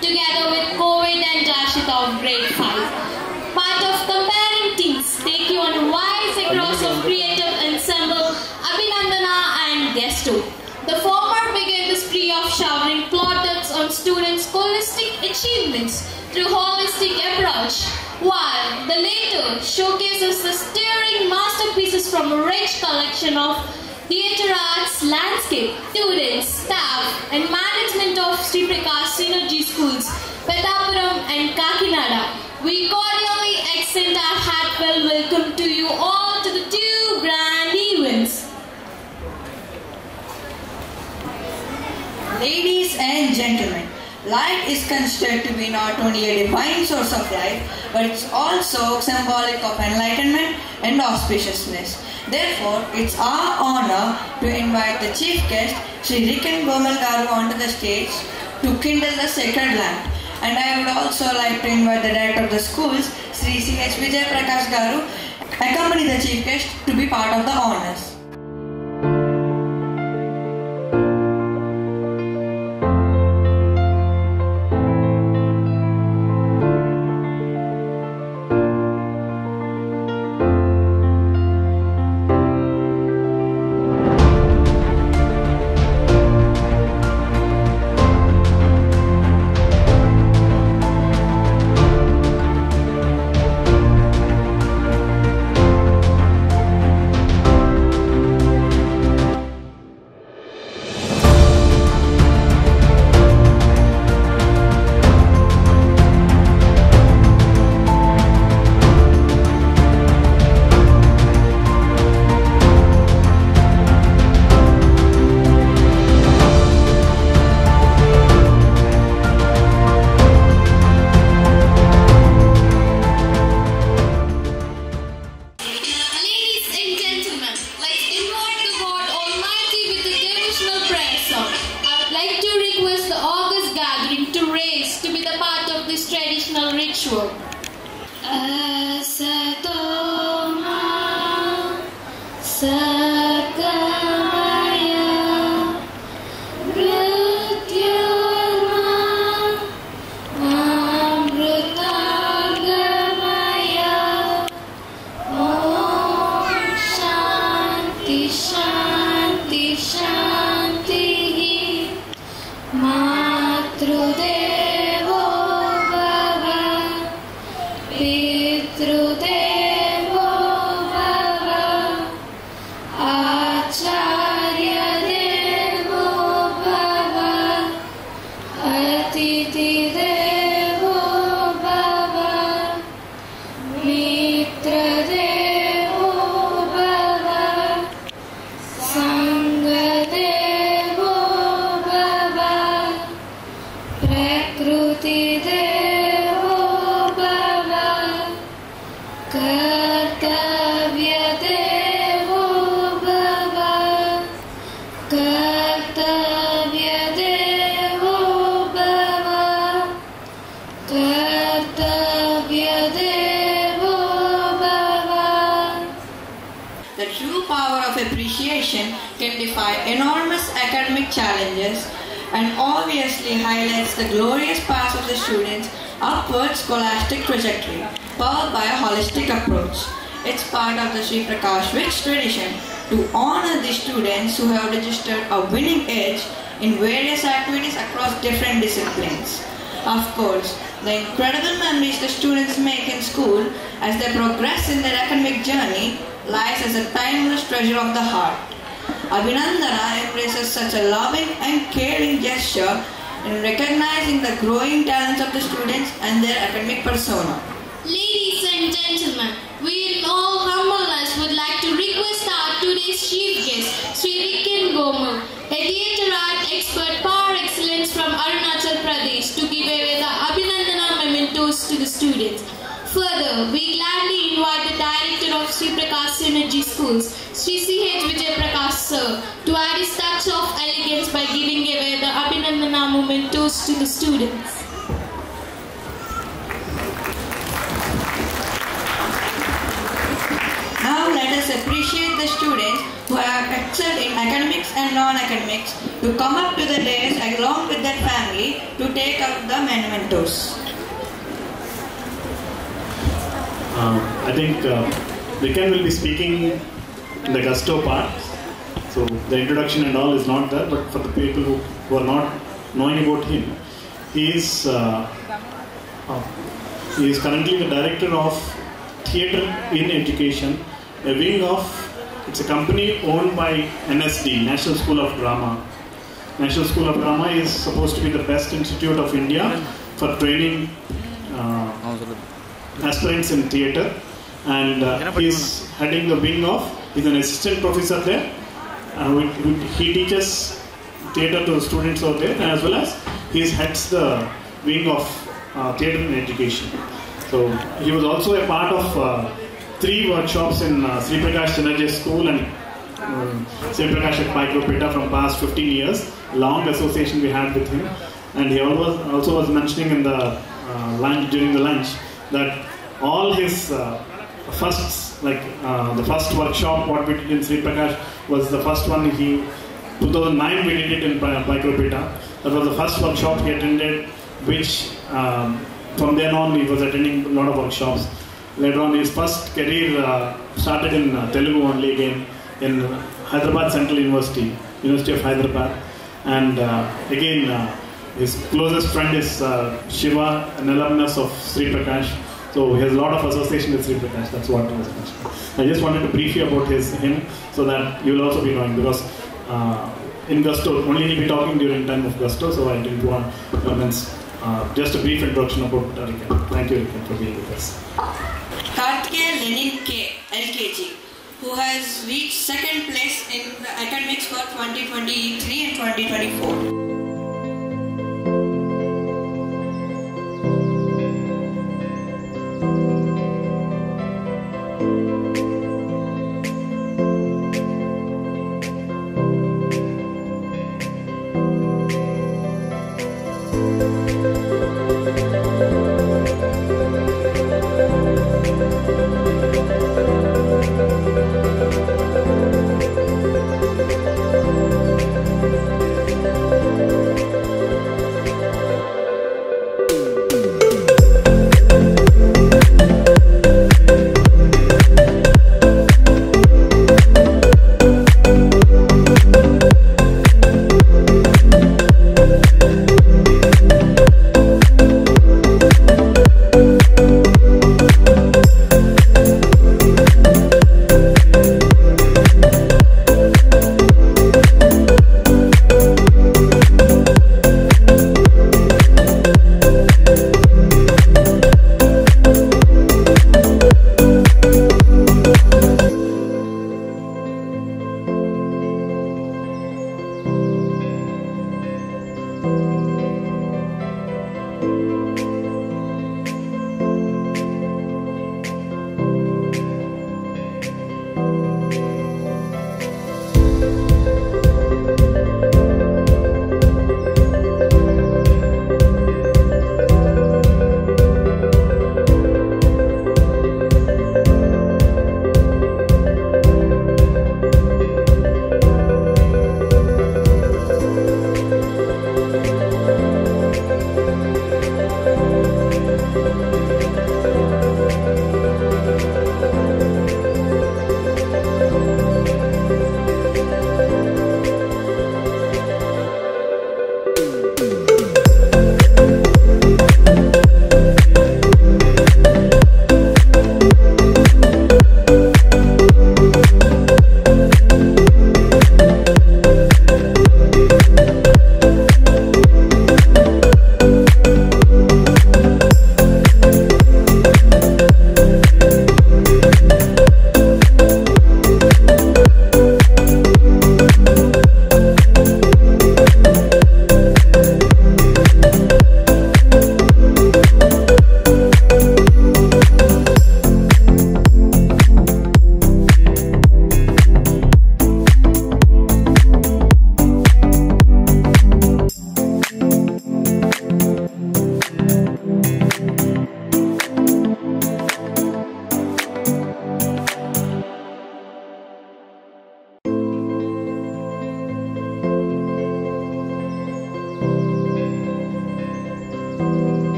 together with COVID and Rashid of grade 5. Part of comparing teams, take you on a wide across of creative ensemble Abhinandana and Guesto. The former began the spree of showering plaudits on students' holistic achievements through holistic approach, while the latter showcases the stirring masterpieces from a rich collection of theatre arts, landscape, students, staff and management of Sri Prakash Synergy Schools, Pettapuram and Kakinada. We cordially extend our heartfelt welcome to you all to the two grand events. Ladies and gentlemen, light is considered to be not only a divine source of life, but it's also symbolic of enlightenment and auspiciousness. Therefore, it's our honor to invite the chief guest, Sri Riken Gomal Garu, onto the stage to kindle the sacred lamp. And I would also like to invite the director of the schools, Sri C.H. Vijay Prakash Garu, accompany the chief guest to be part of the honors. Can defy enormous academic challenges and obviously highlights the glorious path of the students' upward scholastic trajectory, powered by a holistic approach. It's part of the Sri Prakash rich tradition to honor the students who have registered a winning edge in various activities across different disciplines. Of course, the incredible memories the students make in school as they progress in their academic journey lies as a timeless treasure of the heart. Abhinandana embraces such a loving and caring gesture in recognizing the growing talents of the students and their academic persona. Ladies and gentlemen, we in all humbleness would like to request our today's chief guest, Sri Riken Gomal, a theatre art expert par excellence from Arunachal Pradesh, to give away the Abhinandana mementos to the students. Further, we gladly invite the director of Sri Prakash Synergy Schools, Sri C.H. Vijay Prakash Sir, to add his touch of elegance by giving away the Abhinandana mementos to the students. Now let us us appreciate the students who have excelled in academics and non-academics to come up to the dais along with their family to take up the mementos. I think Vikan will be speaking in the Gusto part. So the introduction and all is not there, but for the people who are not knowing about him, he is currently the director of Theatre in Education, a wing of, it's a company owned by NSD, National School of Drama. National School of Drama is supposed to be the best institute of India for training aspirants in theatre, and he is heading the wing of, he's an assistant professor there. He teaches theatre to the students out there, as well as he heads the wing of theatre in education. So he was also a part of 3 workshops in Sri Prakash Synergy School and Sri Prakash at Micropeta from past 15 years. Long association we had with him, and he also was mentioning in the lunch, during the lunch, that all his firsts, like the first workshop what we did in Sri Prakash was the first one. 2009 we did it in Micropeta. That was the first workshop he attended, which from then on he was attending a lot of workshops. Later on his first career started in Telugu only again in Hyderabad Central University, University of Hyderabad. And again his closest friend is Shiva, an alumnus of Sri Prakash. So he has a lot of association with Sri Prakash. That's what I was mentioning. I just wanted to brief you about him so that you will also be knowing, because in Gusto, only he'll be talking during time of Gusto, so I didn't want just a brief introduction about Riken. Thank you, Riken, for being with us. Kartikeya Lenin K, LKG, who has reached 2nd place in the academics for 2023 and 2024.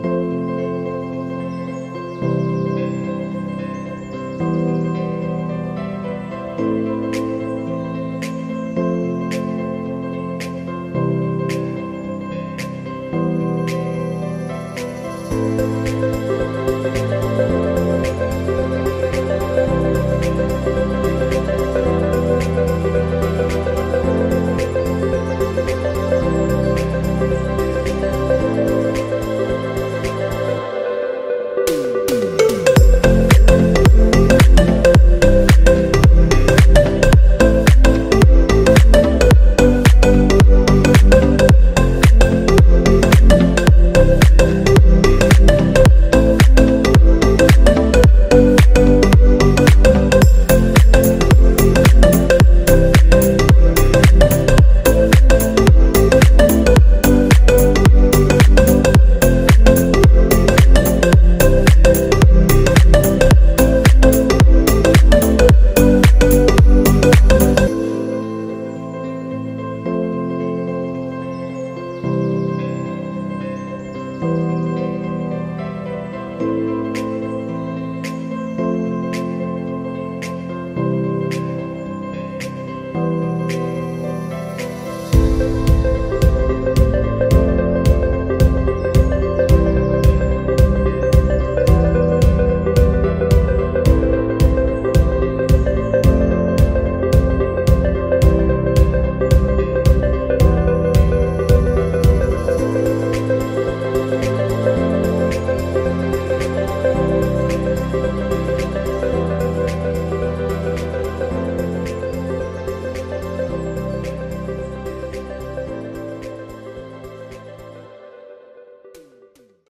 you.